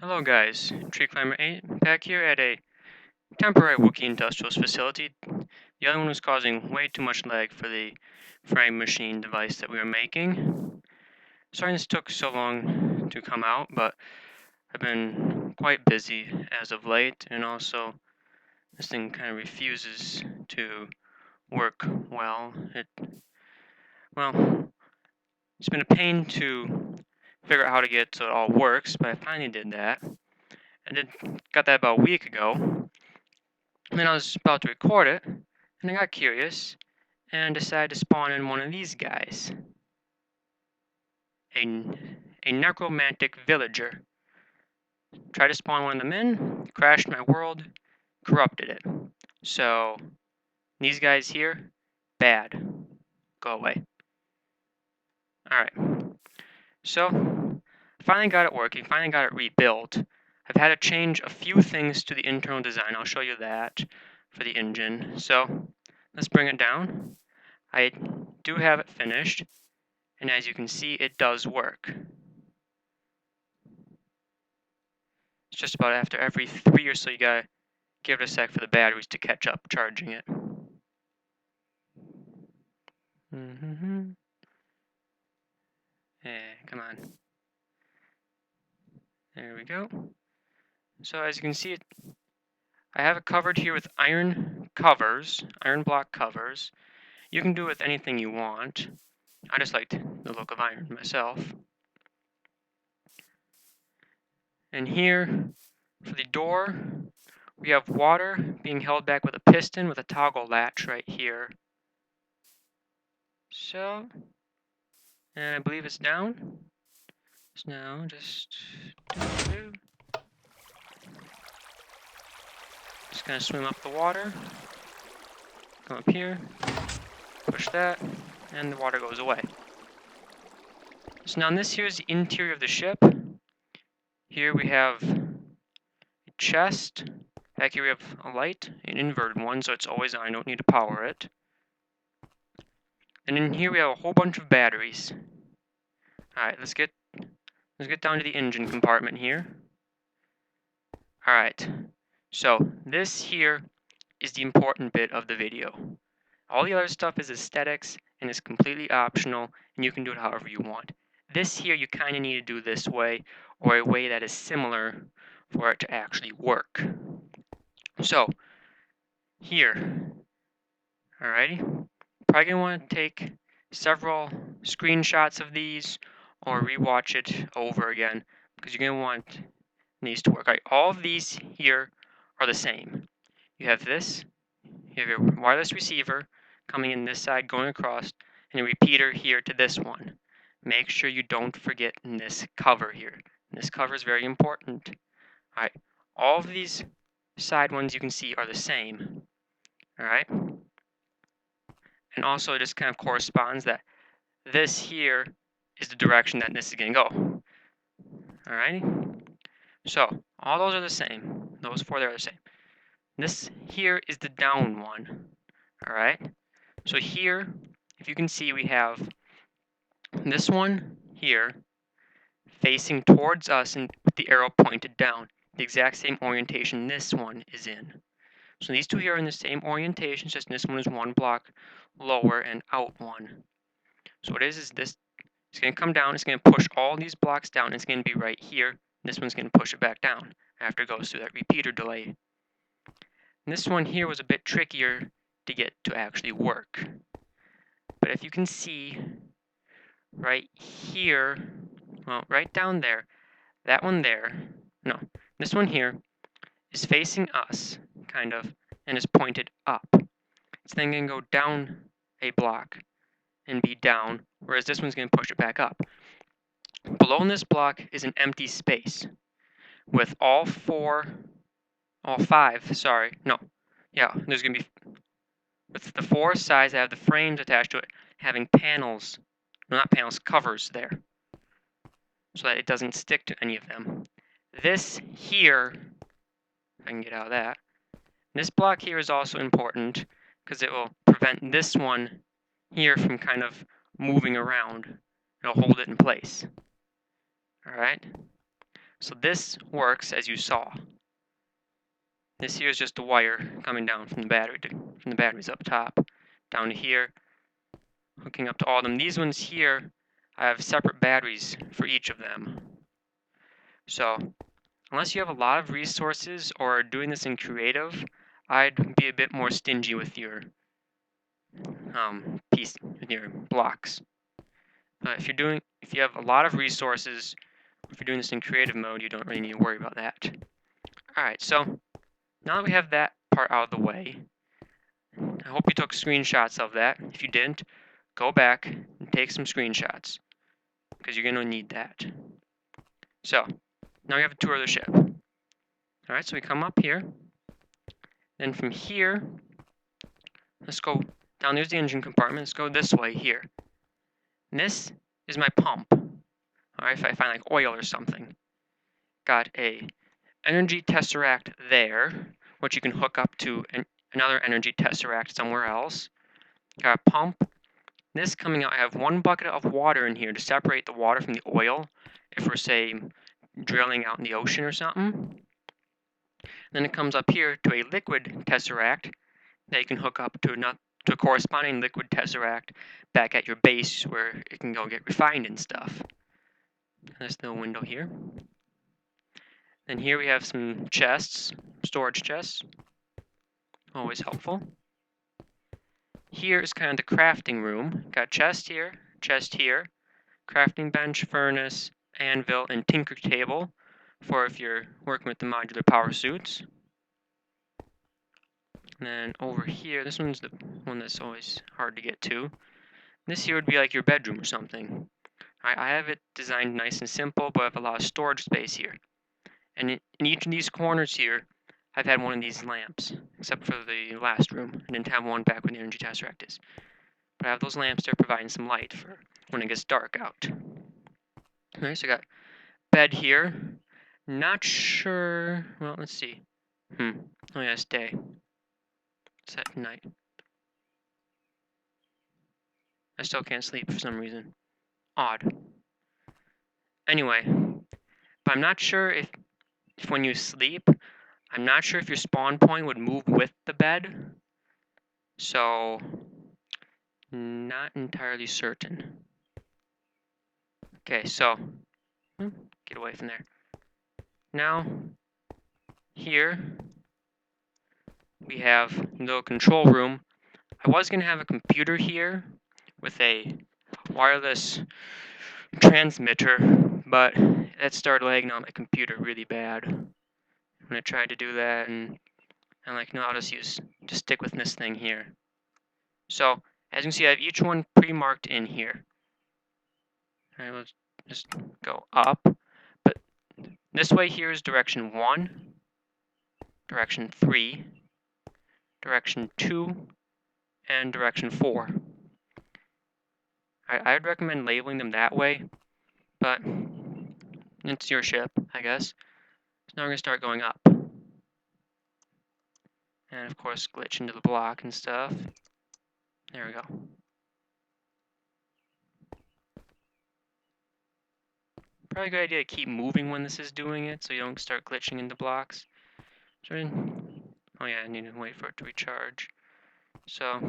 Hello guys, Tree Climber 8 back here at a temporary Wookiee Industrials facility. The other one was causing way too much lag for the frame machine device that we were making. Sorry this took so long to come out, but I've been quite busy as of late, and also this thing kind of refuses to work well. It's been a pain to figure out how to get it so it all works, but I finally did that. Got that about a week ago. And then I was about to record it, and I got curious and decided to spawn in one of these guys. A necromantic villager. Tried to spawn one of them in, crashed my world, corrupted it. So, these guys here, bad. Go away. Alright. So, finally got it working, finally got it rebuilt. I've had to change a few things to the internal design. I'll show you that for the engine. So, let's bring it down. I do have it finished, and as you can see, it does work. It's just about after every 3 or so you gotta give it a sec for the batteries to catch up charging it. Yeah, come on. There we go. So as you can see, I have it covered here with iron covers, iron block covers. You can do it with anything you want. I just liked the look of iron myself. And here, for the door, we have water being held back with a piston with a toggle latch right here. So, and I believe it's down. So now just gonna swim up the water, come up here, push that, and the water goes away. So now this here is the interior of the ship. Here we have a chest. Back here we have a light, an inverted one, so it's always on. I don't need to power it. And in here we have a whole bunch of batteries. Alright, let's get down to the engine compartment here. Alright, so this here is the important bit of the video. All the other stuff is aesthetics and is completely optional, and you can do it however you want. This here you kind of need to do this way, or a way that is similar for it to actually work. So, here, alrighty, probably going to want to take several screenshots of these or rewatch it over again, because you're going to want these to work. Alright, all of these here are the same. You have this, you have your wireless receiver coming in this side, going across, and a repeater here to this one. Make sure you don't forget this cover here. This cover is very important. Alright, all of these side ones you can see are the same. Alright? And also it just kind of corresponds that this here is the direction that this is going to go. Alrighty? So, all those are the same. Those four there are the same. This here is the down one. Alright? So here, if you can see, we have this one here facing towards us and with the arrow pointed down. The exact same orientation this one is in. So these two here are in the same orientation, just this one is one block lower and out one. So what it is this, it's going to come down, it's going to push all these blocks down, and it's going to be right here. This one's going to push it back down after it goes through that repeater delay. And this one here was a bit trickier to get to actually work. But if you can see right here, well, right down there, that one there, no, this one here is facing us, kind of, and is pointed up. It's then going to go down a block and be down, whereas this one's going to push it back up. Below in this block is an empty space with there's going to be, with the 4 sides that have the frames attached to it, having panels, no, not panels, covers there, so that it doesn't stick to any of them. This here, if I can get out of that, this block here is also important because it will prevent this one here from kind of moving around. It'll hold it in place. Alright? So this works as you saw. This here is just a wire coming down from the batteries up top, down to here, hooking up to all of them. These ones here, I have separate batteries for each of them. So unless you have a lot of resources or are doing this in creative, I'd be a bit more stingy with your with your blocks. If you have a lot of resources, if you're doing this in creative mode, you don't really need to worry about that. All right, so now that we have that part out of the way, I hope you took screenshots of that. If you didn't, go back and take some screenshots, because you're going to need that. So now we have a tour of the ship. All right, so we come up here. Then from here, let's go down. There's the engine compartment. Let's go this way here. And this is my pump. All right, if I find like oil or something. Got a energy tesseract there, which you can hook up to another energy tesseract somewhere else. Got a pump. This coming out, I have one bucket of water in here to separate the water from the oil if we're, say, drilling out in the ocean or something. Then it comes up here to a liquid tesseract that you can hook up to a corresponding liquid tesseract back at your base where it can go get refined and stuff. There's the window here. Then here we have some chests, storage chests. Always helpful. Here is kind of the crafting room. Got chest here, crafting bench, furnace, anvil, and tinker table for if you're working with the modular power suits. And then over here, this one's the one that's always hard to get to. This here would be like your bedroom or something. I have it designed nice and simple, but I have a lot of storage space here. And in each of these corners here, I've had one of these lamps, except for the last room. I didn't have one back when the energy tesseract is. But I have those lamps there providing some light for when it gets dark out. Alright, so I got bed here. Not sure. Well, let's see. Oh yeah, it's day. It's at night. I still can't sleep for some reason. Odd. Anyway, but I'm not sure if when you sleep, I'm not sure if your spawn point would move with the bed. So, not entirely certain. Okay, so, get away from there. Now, here, we have a little control room. I was going to have a computer here with a wireless transmitter, but that started lagging on my computer really bad when I tried to do that, and I'm like, no, I'll just stick with this thing here. So, as you can see, I have each one pre-marked in here. Alright, let's just go up. But this way here is direction 1, direction 3, direction 2, and direction 4. I'd recommend labeling them that way, but it's your ship, I guess. So now we're going to start going up. And of course, glitch into the block and stuff. There we go. Probably a good idea to keep moving when this is doing it, so you don't start glitching into blocks. Oh yeah, I need to wait for it to recharge. So,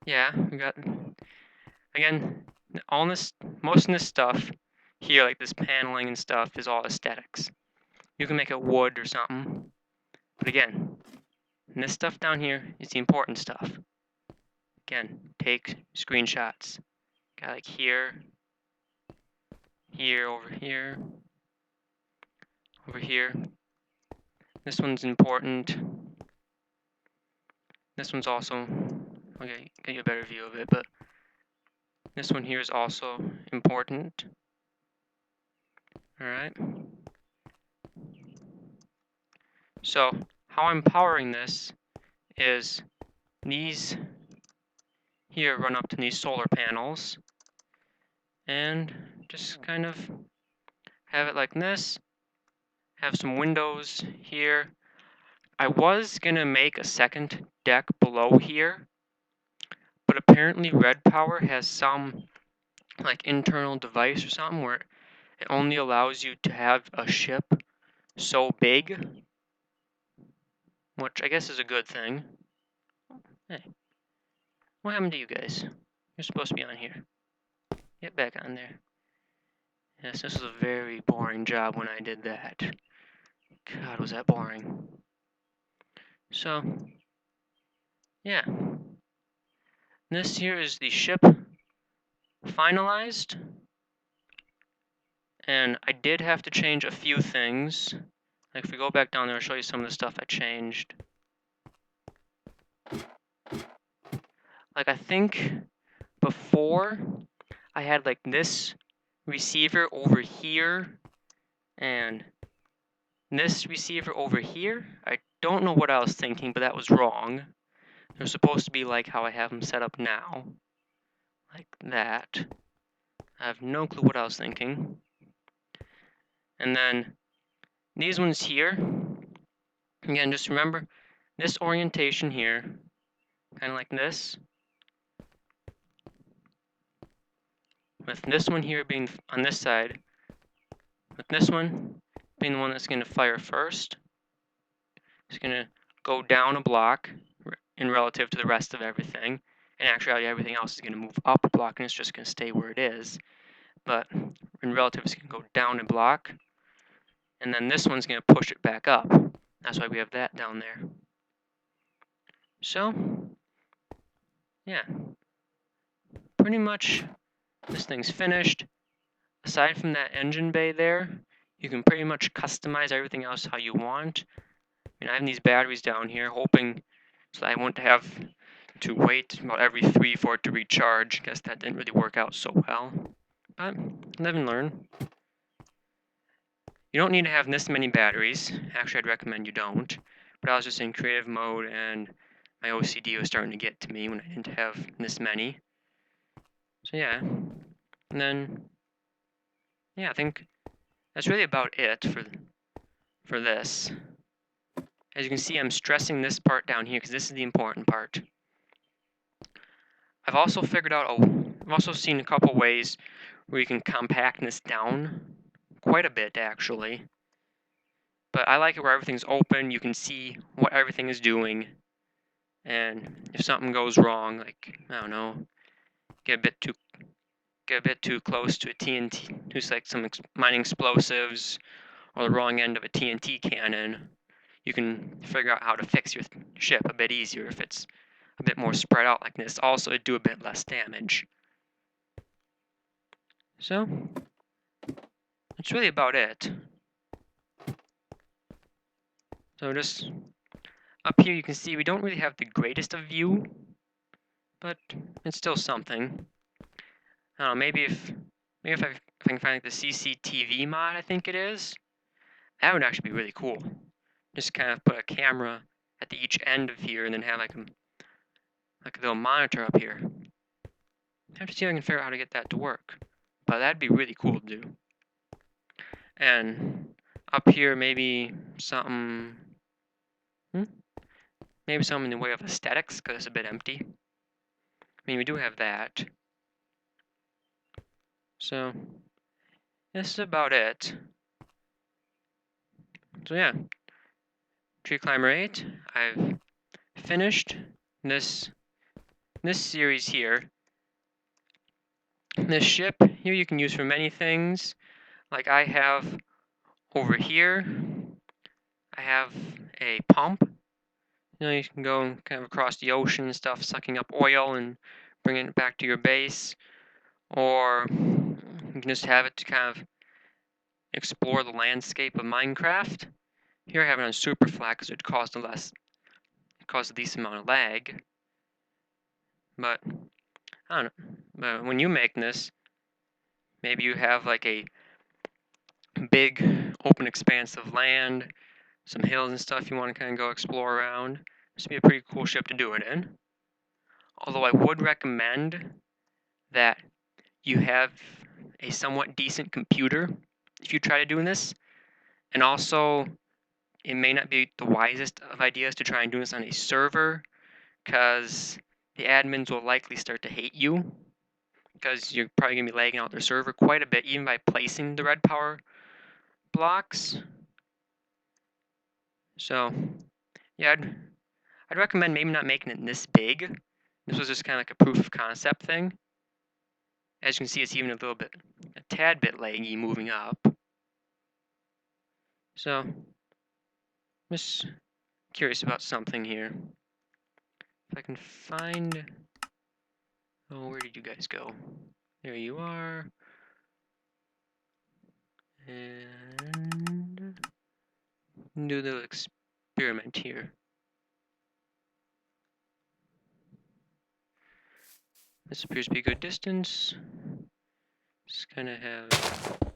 yeah, we got, again, most of this stuff here, like this paneling and stuff, is all aesthetics. You can make it wood or something, but again, this stuff down here is the important stuff. Again, take screenshots. Got like here, over here, over here. This one's important. This one's also, okay, get you a better view of it, but this one here is also important. Alright. So, how I'm powering this is these here run up to these solar panels, and just kind of have it like this. Have some windows here. I was gonna make a second deck below here, but apparently RedPower has some like internal device or something where It only allows you to have a ship so big, which I guess is a good thing. Hey, what happened to you guys? You're supposed to be on here. Get back on there. Yes, this was a very boring job when I did that. God, was that boring. So, yeah. This here is the ship finalized. And I did have to change a few things. Like if we go back down there, I'll show you some of the stuff I changed. Like I think before I had like this receiver over here and this receiver over here. I don't know what I was thinking, but that was wrong. They're supposed to be like how I have them set up now. Like that. I have no clue what I was thinking. And then these ones here, again, just remember this orientation here, kind of like this. With this one here being on this side, with this one being the one that's going to fire first. It's going to go down a block in relative to the rest of everything. In actuality, everything else is going to move up a block, and it's just going to stay where it is. But in relative, it's going to go down a block. And then this one's going to push it back up. That's why we have that down there. So, yeah. Pretty much, this thing's finished. Aside from that engine bay there, you can pretty much customize everything else how you want. I have these batteries down here, hoping so that I won't have to wait about every 3 for it to recharge. Guess that didn't really work out so well, but live and learn. You don't need to have this many batteries. Actually, I'd recommend you don't. But I was just in creative mode, and my OCD was starting to get to me when I didn't have this many. So yeah, and then yeah, I think that's really about it for this. As you can see, I'm stressing this part down here because this is the important part. I've also seen a couple ways where you can compact this down quite a bit actually. But I like it where everything's open, you can see what everything is doing. And if something goes wrong, like, I don't know, get a bit too close to a TNT, to like some mining explosives, or the wrong end of a TNT cannon, you can figure out how to fix your ship a bit easier if it's a bit more spread out like this. Also, it'd do a bit less damage. So, that's really about it. So just up here you can see we don't really have the greatest of view, but it's still something. I don't know, maybe if I can find like the CCTV mod, I think it is, that would actually be really cool. Just kind of put a camera at each end of here and then have like a little monitor up here. I have to see if I can figure out how to get that to work, but that'd be really cool to do. And up here, maybe something in the way of aesthetics, because it's a bit empty. I mean, we do have that. So, this is about it. So yeah, Tree Climber 8, I've finished this series here. This ship here you can use for many things. Like I have over here, I have a pump. You can go kind of across the ocean and stuff, sucking up oil and bringing it back to your base. Or you can just have it to kind of explore the landscape of Minecraft. Here I have it on super flat because it caused a decent amount of lag. But I don't know. But when you make this, maybe you have like a big open expanse of land, some hills and stuff you want to kind of go explore around. This would be a pretty cool ship to do it in. Although I would recommend that you have a somewhat decent computer if you try to do this. And also, it may not be the wisest of ideas to try and do this on a server, because the admins will likely start to hate you because you're probably going to be lagging out their server quite a bit, even by placing the RedPower blocks. So, yeah, I'd recommend maybe not making it this big. This was just kind of like a proof of concept thing. As you can see, it's even a tad bit laggy moving up. So, I'm just curious about something here. If I can find... Oh, where did you guys go? There you are. And do the experiment here. This appears to be a good distance. Just kind of have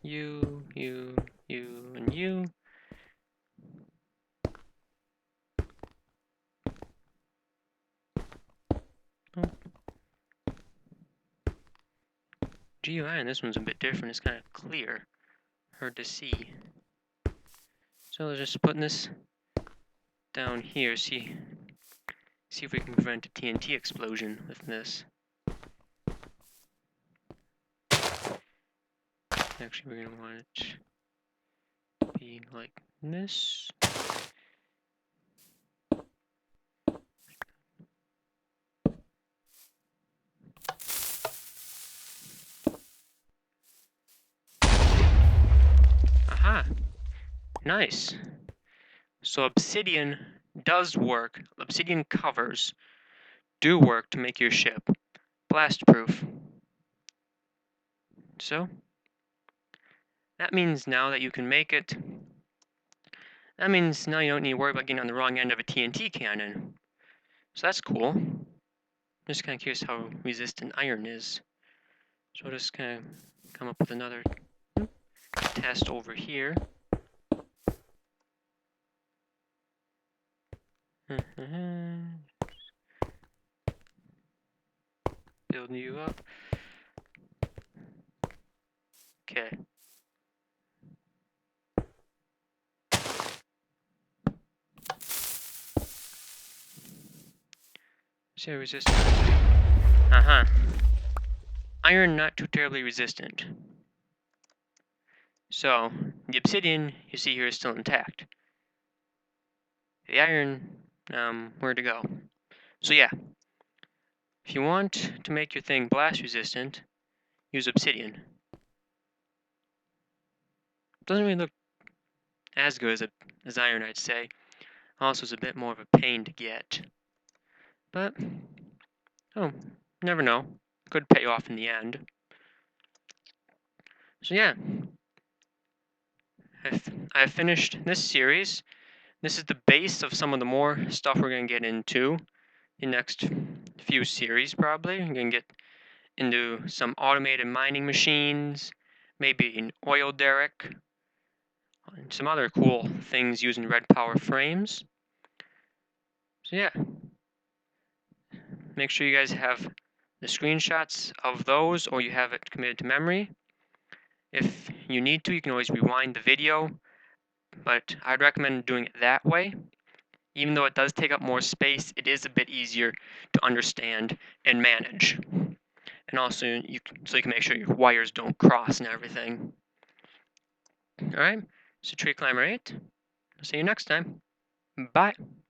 you, and you. Oh. GUI and this one's a bit different. It's kind of clear, hard to see. So let's just putting this down here. See if we can prevent a TNT explosion with this. Actually, we're gonna want it to be like this. Aha! Nice. So obsidian does work. Obsidian covers do work to make your ship blast-proof. So that means now that you can make it. That means now you don't need to worry about getting on the wrong end of a TNT cannon. So that's cool. I'm just kind of curious how resistant iron is. So I'll just kind of come up with another test over here. Building you up. Okay. See how resistant. Iron not too terribly resistant. So the obsidian you see here is still intact. The iron, where to go? So yeah, if you want to make your thing blast resistant, use obsidian. Doesn't really look as good as iron, I'd say. Also, is a bit more of a pain to get. But, oh, never know. Could pay off in the end. So yeah, I've finished this series. This is the base of some of the more stuff we're going to get into the next few series, probably. We're going to get into some automated mining machines, maybe an oil derrick, and some other cool things using RedPower frames. So yeah, make sure you guys have the screenshots of those, or you have it committed to memory. If you need to, you can always rewind the video, but I'd recommend doing it that way. Even though it does take up more space, it is a bit easier to understand and manage. And also, so you can make sure your wires don't cross and everything. Alright, so Tree Climber 8. I'll see you next time. Bye.